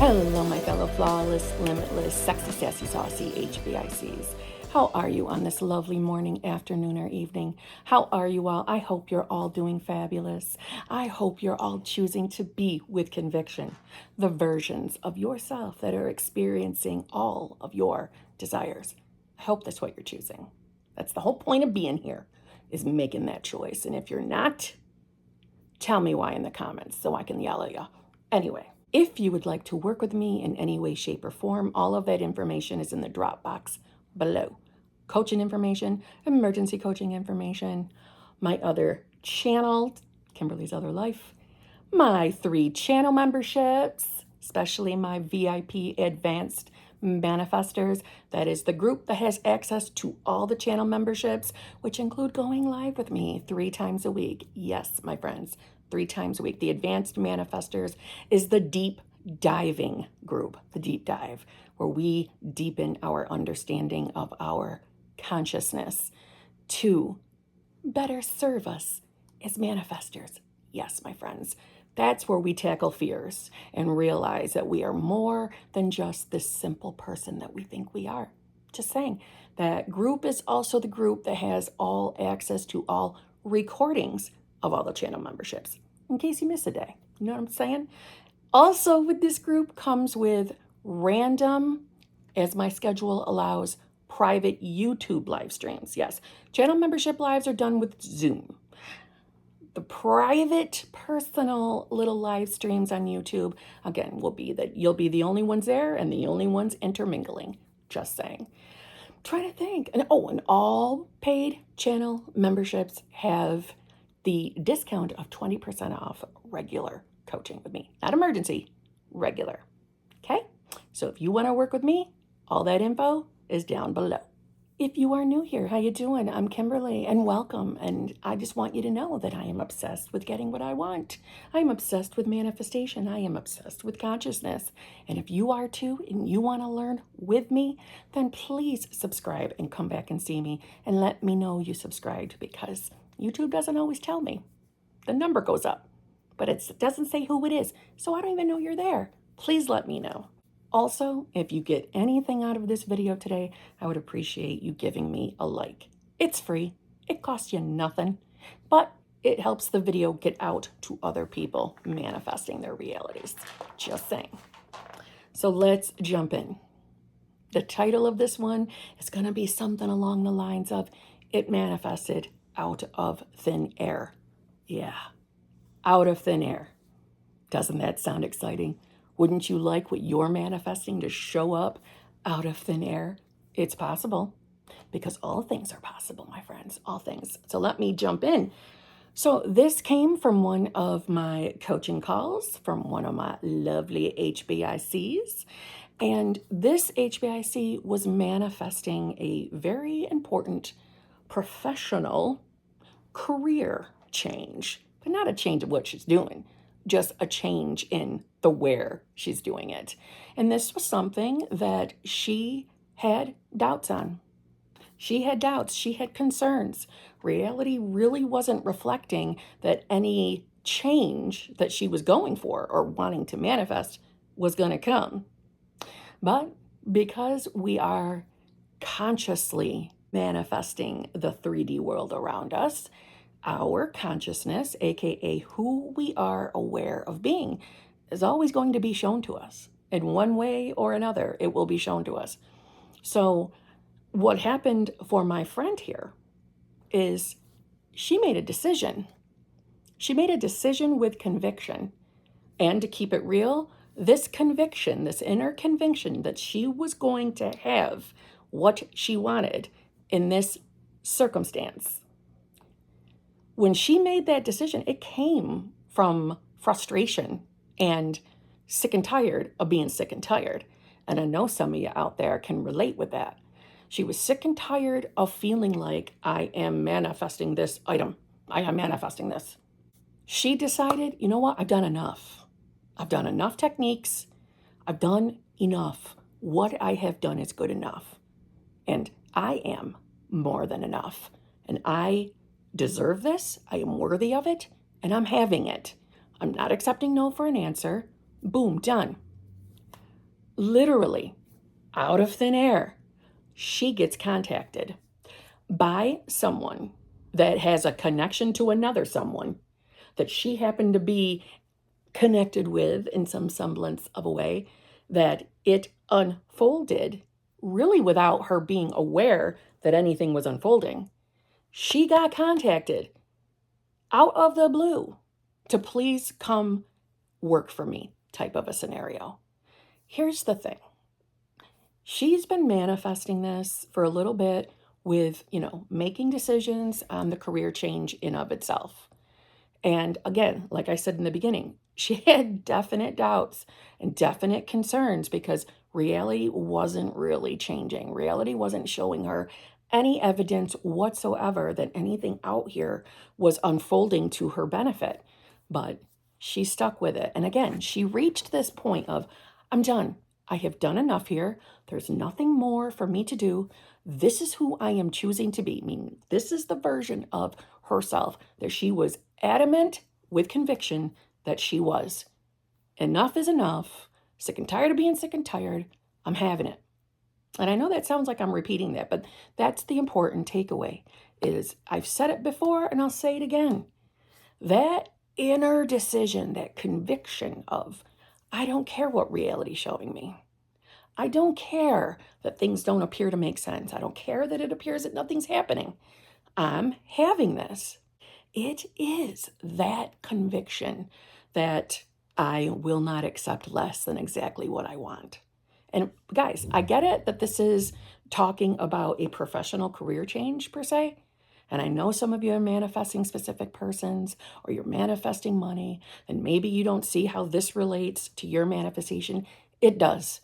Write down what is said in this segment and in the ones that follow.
Hello, my fellow flawless, limitless, sexy, sassy, saucy HBICs. How are you on this lovely morning, afternoon, or evening? How are you all? I hope you're all doing fabulous. I hope you're all choosing to be with conviction, the versions of yourself that are experiencing all of your desires. I hope that's what you're choosing. That's the whole point of being here, is making that choice. And if you're not, tell me why in the comments so I can yell at you. Anyway. If you would like to work with me in any way, shape, or form, all of that information is in the drop box below. Coaching information, emergency coaching information, my other channel, Kimberly's Other Life, my 3 channel memberships, especially my VIP Advanced Manifestors. That is the group that has access to all the channel memberships, which include going live with me 3 times a week. Yes, my friends. 3 times a week. The Advanced Manifestors is the deep diving group, the deep dive, where we deepen our understanding of our consciousness to better serve us as manifestors. Yes, my friends, that's where we tackle fears and realize that we are more than just this simple person that we think we are. Just saying, that group is also the group that has all access to all recordings of all the channel memberships, in case you miss a day. You know what I'm saying? Also with this group comes with random, as my schedule allows, private YouTube live streams. Yes, channel membership lives are done with Zoom. The private, personal little live streams on YouTube, again, will be that you'll be the only ones there and the only ones intermingling. Just saying. Trying to think. And all paid channel memberships have the discount of 20% off regular coaching with me. Not emergency, regular. Okay? So if you want to work with me, all that info is down below. If you are new here, how you doing? I'm Kimberly, and welcome. And I just want you to know that I am obsessed with getting what I want. I am obsessed with manifestation. I am obsessed with consciousness. And if you are too, and you want to learn with me, then please subscribe and come back and see me and let me know you subscribed, because YouTube doesn't always tell me. The number goes up, but it doesn't say who it is, so I don't even know you're there. Please let me know. Also, if you get anything out of this video today, I would appreciate you giving me a like. It's free. It costs you nothing, but it helps the video get out to other people manifesting their realities. Just saying. So let's jump in. The title of this one is going to be something along the lines of, it manifested out of thin air. Yeah, out of thin air. Doesn't that sound exciting? Wouldn't you like what you're manifesting to show up out of thin air? It's possible, because all things are possible, my friends, all things. So let me jump in. So this came from one of my coaching calls from one of my lovely HBICs. And this HBIC was manifesting a very important professional career change, but not a change of what she's doing, just a change in the where she's doing it. And this was something that she had doubts on. She had doubts, she had concerns. Reality really wasn't reflecting that any change that she was going for or wanting to manifest was going to come. But because we are consciously manifesting the 3D world around us, our consciousness, aka who we are aware of being, is always going to be shown to us. In one way or another, it will be shown to us. So what happened for my friend here is she made a decision. She made a decision with conviction. And to keep it real, this conviction, this inner conviction that she was going to have what she wanted in this circumstance, when she made that decision, it came from frustration and sick and tired of being sick and tired. And I know some of you out there can relate with that. She was sick and tired of feeling like, I am manifesting this item. I am manifesting this. She decided, you know what? I've done enough. I've done enough techniques. I've done enough. What I have done is good enough. And I am more than enough. And I deserve this. I am worthy of it. And I'm having it. I'm not accepting no for an answer. Boom, done. literally out of thin air, she gets contacted by someone that has a connection to another someone that she happened to be connected with in some semblance of a way, that it unfolded really without her being aware that anything was unfolding. She got contacted out of the blue to please come work for me, type of a scenario. Here's the thing. She's been manifesting this for a little bit with, making decisions on the career change in of itself. And again, like I said in the beginning, she had definite doubts and definite concerns because reality wasn't really changing. Reality wasn't showing her any evidence whatsoever that anything out here was unfolding to her benefit. But she stuck with it. And again, she reached this point of, I'm done. I have done enough here. There's nothing more for me to do. This is who I am choosing to be. I mean, this is the version of herself that she was adamant with conviction that she was. Enough is enough. Sick and tired of being sick and tired. I'm having it. And I know that sounds like I'm repeating that, but that's the important takeaway is I've said it before and I'll say it again. That inner decision, that conviction of, I don't care what reality's showing me. I don't care that things don't appear to make sense. I don't care that it appears that nothing's happening. I'm having this. It is that conviction that I will not accept less than exactly what I want. And guys, I get it that this is talking about a professional career change per se. And I know some of you are manifesting specific persons or you're manifesting money, and maybe you don't see how this relates to your manifestation. It does.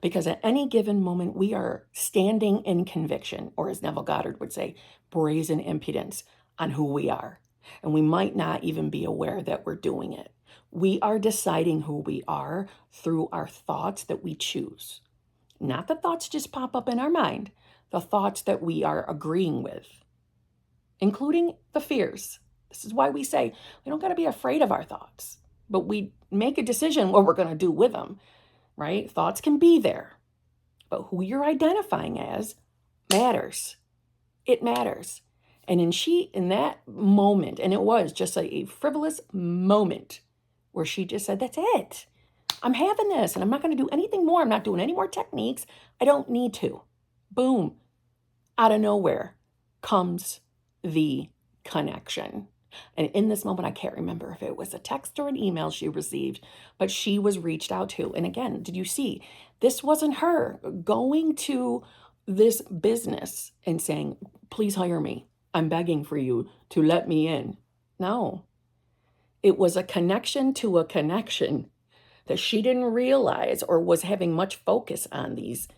Because at any given moment, we are standing in conviction, or as Neville Goddard would say, brazen impudence on who we are. And we might not even be aware that we're doing it. We are deciding who we are through our thoughts that we choose. Not the thoughts just pop up in our mind, the thoughts that we are agreeing with, including the fears. This is why we say we don't got to be afraid of our thoughts, but we make a decision what we're going to do with them. Right? Thoughts can be there, but who you're identifying as matters. It matters. And in that moment, and it was just a frivolous moment where she just said, that's it. I'm having this and I'm not going to do anything more. I'm not doing any more techniques. I don't need to. Boom. Out of nowhere comes the connection. And in this moment, I can't remember if it was a text or an email she received, but she was reached out to. And again, did you see? This wasn't her going to this business and saying, please hire me. I'm begging for you to let me in. No, it was a connection to a connection that she didn't realize or was having much focus on these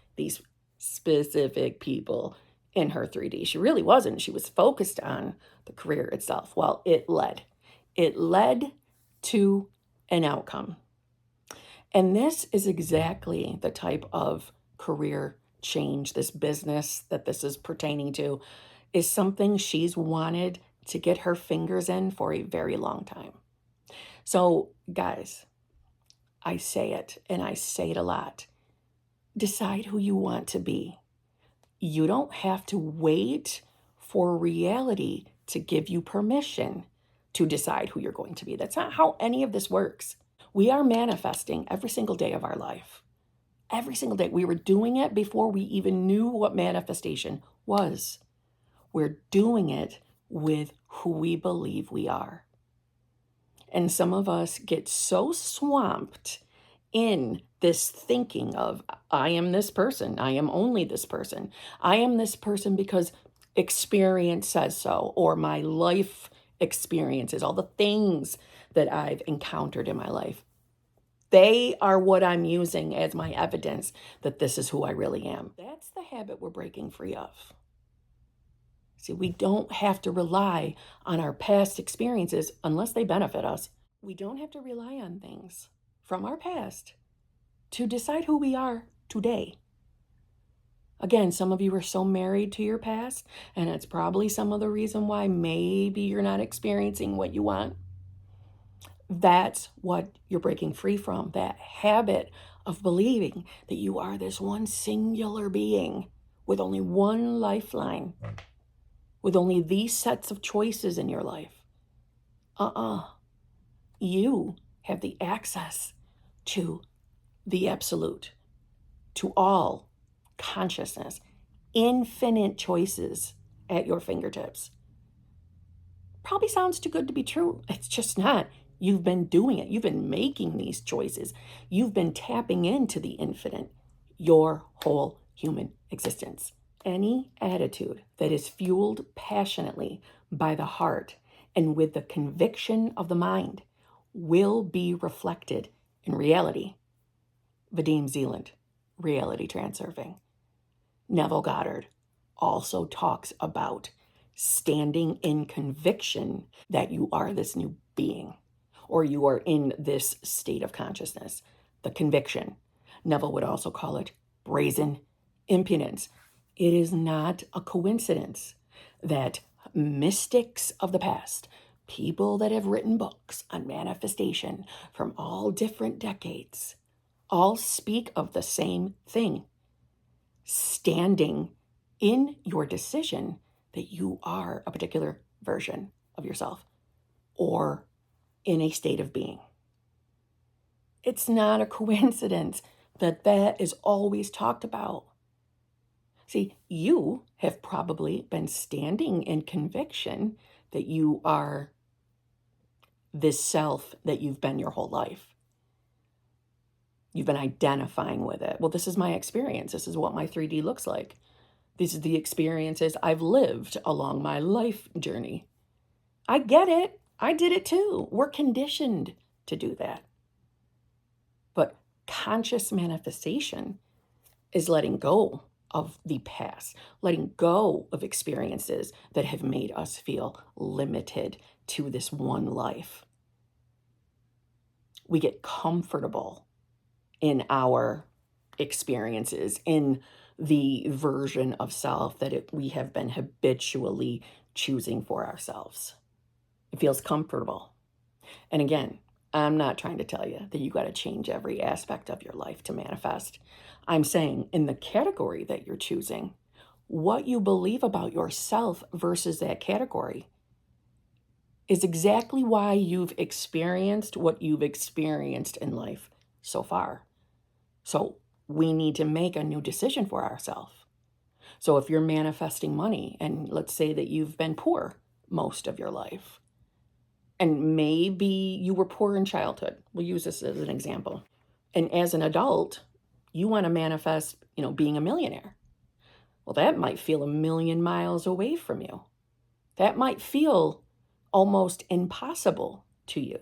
specific people in her 3D. She really wasn't. She was focused on the career itself. Well, it led to an outcome. And this is exactly the type of career change, this business that this is pertaining to, is something she's wanted to get her fingers in for a very long time. So, guys, I say it, and I say it a lot. Decide who you want to be. You don't have to wait for reality to give you permission to decide who you're going to be. That's not how any of this works. We are manifesting every single day of our life. Every single day. We were doing it before we even knew what manifestation was. We're doing it with who we believe we are. And some of us get so swamped in this thinking of, I am this person, I am only this person, I am this person because experience says so, or my life experiences, all the things that I've encountered in my life. They are what I'm using as my evidence that this is who I really am. That's the habit we're breaking free of. See, we don't have to rely on our past experiences unless they benefit us. We don't have to rely on things from our past to decide who we are today. Again, some of you are so married to your past, and it's probably some of the reason why maybe you're not experiencing what you want. That's what you're breaking free from, that habit of believing that you are this one singular being with only one lifeline, with only these sets of choices in your life. You have the access to the absolute, to all consciousness, infinite choices at your fingertips. Probably sounds too good to be true. It's just not. You've been doing it. You've been making these choices. You've been tapping into the infinite your whole human existence. Any attitude that is fueled passionately by the heart and with the conviction of the mind will be reflected in reality. Vadim Zealand, reality transurfing. Neville Goddard also talks about standing in conviction that you are this new being or you are in this state of consciousness. The conviction. Neville would also call it brazen impudence. It is not a coincidence that mystics of the past, people that have written books on manifestation from all different decades, all speak of the same thing. Standing in your decision that you are a particular version of yourself or in a state of being. It's not a coincidence that that is always talked about. See, you have probably been standing in conviction that you are this self that you've been your whole life. You've been identifying with it. Well, this is my experience. This is what my 3D looks like. These are the experiences I've lived along my life journey. I get it. I did it too. We're conditioned to do that. But conscious manifestation is letting go of the past, letting go of experiences that have made us feel limited to this one life. We get comfortable in our experiences, in the version of self that we have been habitually choosing for ourselves. It feels comfortable. And again, I'm not trying to tell you that you got to change every aspect of your life to manifest. I'm saying in the category that you're choosing, what you believe about yourself versus that category is exactly why you've experienced what you've experienced in life so far. So we need to make a new decision for ourselves. So if you're manifesting money, and let's say that you've been poor most of your life, and maybe you were poor in childhood. We'll use this as an example. And as an adult, you want to manifest, being a millionaire. Well, that might feel a million miles away from you. That might feel almost impossible to you.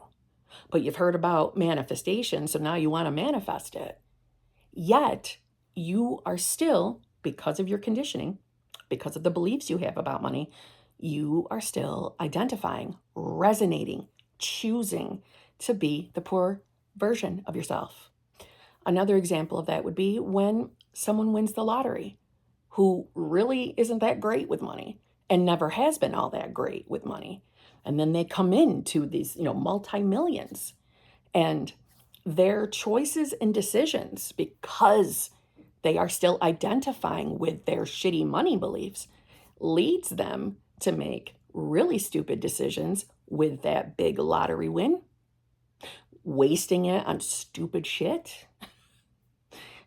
But you've heard about manifestation, so now you want to manifest it. Yet, you are still, because of your conditioning, because of the beliefs you have about money, you are still identifying, resonating, choosing to be the poor version of yourself. Another example of that would be when someone wins the lottery who really isn't that great with money and never has been all that great with money. And then they come into these, multi-millions, and their choices and decisions, because they are still identifying with their shitty money beliefs, leads them to make really stupid decisions with that big lottery win, wasting it on stupid shit,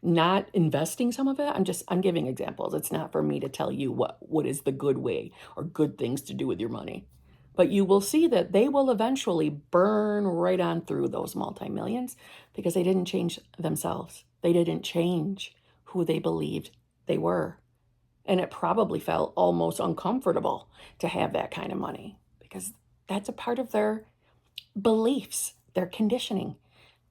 not investing some of it. I'm giving examples. It's not for me to tell you what is the good way or good things to do with your money. But you will see that they will eventually burn right on through those multi-millions because they didn't change themselves. They didn't change who they believed they were. And it probably felt almost uncomfortable to have that kind of money because that's a part of their beliefs, their conditioning.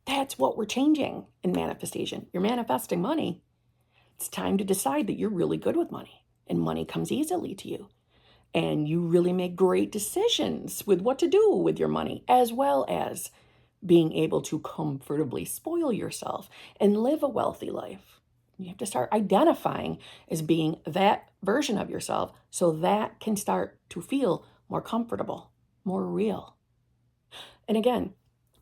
That's what we're changing in manifestation. You're manifesting money. It's time to decide that you're really good with money and money comes easily to you. And you really make great decisions with what to do with your money, as well as being able to comfortably spoil yourself and live a wealthy life. You have to start identifying as being that version of yourself so that can start to feel more comfortable, more real. And again,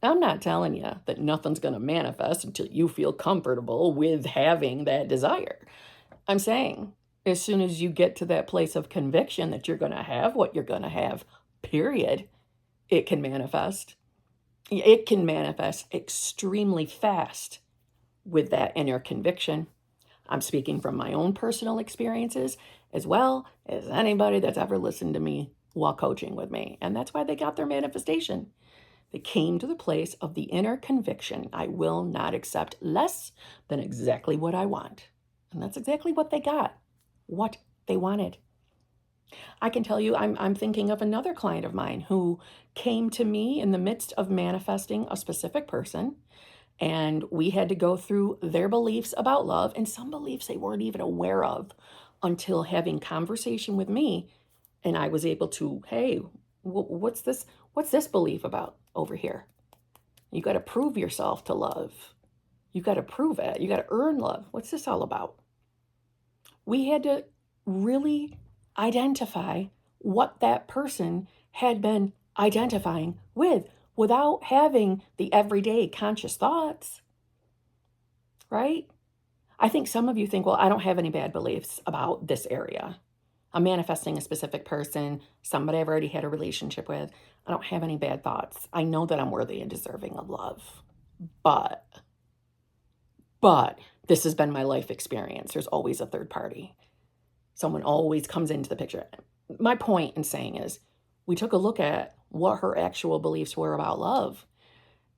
I'm not telling you that nothing's going to manifest until you feel comfortable with having that desire. I'm saying as soon as you get to that place of conviction that you're going to have what you're going to have, period, it can manifest. It can manifest extremely fast with that inner conviction. I'm speaking from my own personal experiences as well as anybody that's ever listened to me while coaching with me. And that's why they got their manifestation. They came to the place of the inner conviction, I will not accept less than exactly what I want. And that's exactly what they got, what they wanted. I can tell you, I'm thinking of another client of mine who came to me in the midst of manifesting a specific person. And we had to go through their beliefs about love and some beliefs they weren't even aware of until having conversation with me. And I was able to, hey, what's this? What's this belief about over here? You got to prove yourself to love. You got to prove it. You got to earn love. What's this all about? We had to really identify what that person had been identifying with without having the everyday conscious thoughts, right? I think some of you think, well, I don't have any bad beliefs about this area. I'm manifesting a specific person, somebody I've already had a relationship with. I don't have any bad thoughts. I know that I'm worthy and deserving of love. But this has been my life experience. There's always a third party. Someone always comes into the picture. My point in saying is we took a look at what her actual beliefs were about love.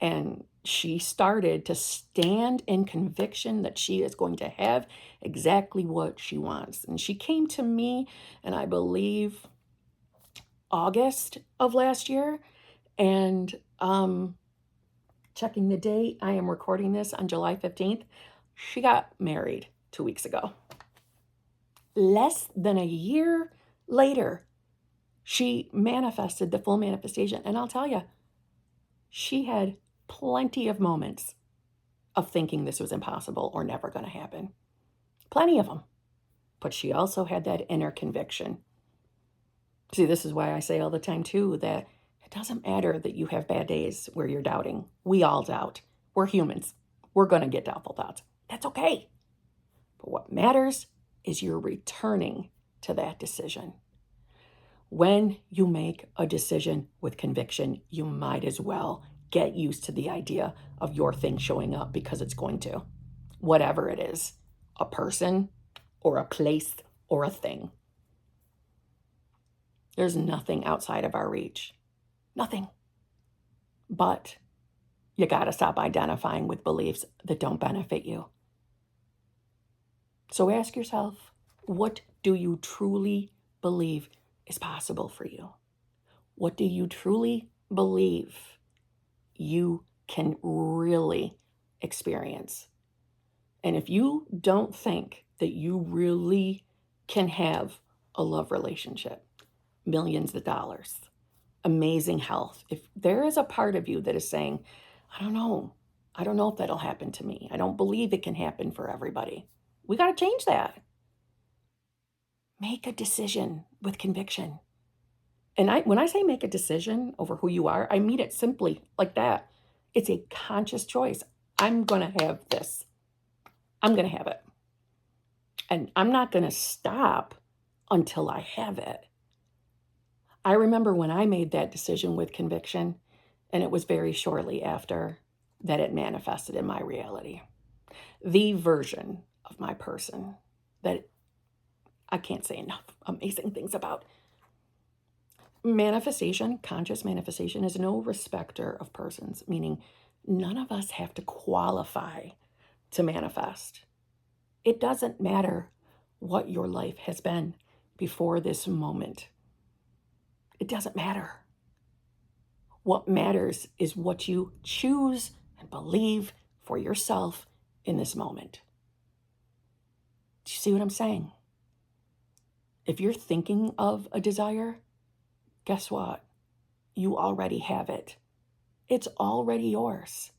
And she started to stand in conviction that she is going to have exactly what she wants. And she came to me, and I believe August of last year. And checking the date, I am recording this on July 15th. She got married 2 weeks ago. Less than a year later, she manifested the full manifestation. And I'll tell you, she had plenty of moments of thinking this was impossible or never going to happen. Plenty of them. But she also had that inner conviction. See, this is why I say all the time, too, that it doesn't matter that you have bad days where you're doubting. We all doubt. We're humans. We're going to get doubtful thoughts. That's okay. But what matters is you're returning to that decision. When you make a decision with conviction, you might as well get used to the idea of your thing showing up because it's going to. Whatever it is, a person or a place or a thing. There's nothing outside of our reach. Nothing. But you got to stop identifying with beliefs that don't benefit you. So ask yourself, what do you truly believe is possible for you? What do you truly believe you can really experience? And if you don't think that you really can have a love relationship, millions of dollars, amazing health, if there is a part of you that is saying, I don't know if that'll happen to me. I don't believe it can happen for everybody. We got to change that. Make a decision with conviction. And when I say make a decision over who you are, I mean it simply like that. It's a conscious choice. I'm going to have this. I'm going to have it. And I'm not going to stop until I have it. I remember when I made that decision with conviction, and it was very shortly after that it manifested in my reality. The version of my person that I can't say enough amazing things about. Manifestation, conscious manifestation, is no respecter of persons, meaning none of us have to qualify to manifest. It doesn't matter what your life has been before this moment. It doesn't matter. What matters is what you choose and believe for yourself in this moment. Do you see what I'm saying? If you're thinking of a desire, guess what? You already have it. It's already yours.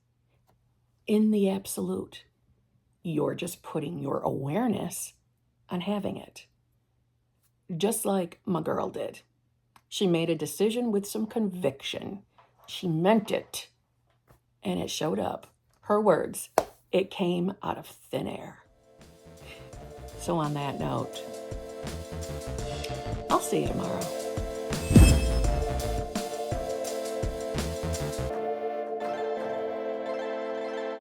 In the absolute. You're just putting your awareness on having it. Just like my girl did. She made a decision with some conviction. She meant it. and it showed up. Her words, it came out of thin air. So on that note, I'll see you tomorrow.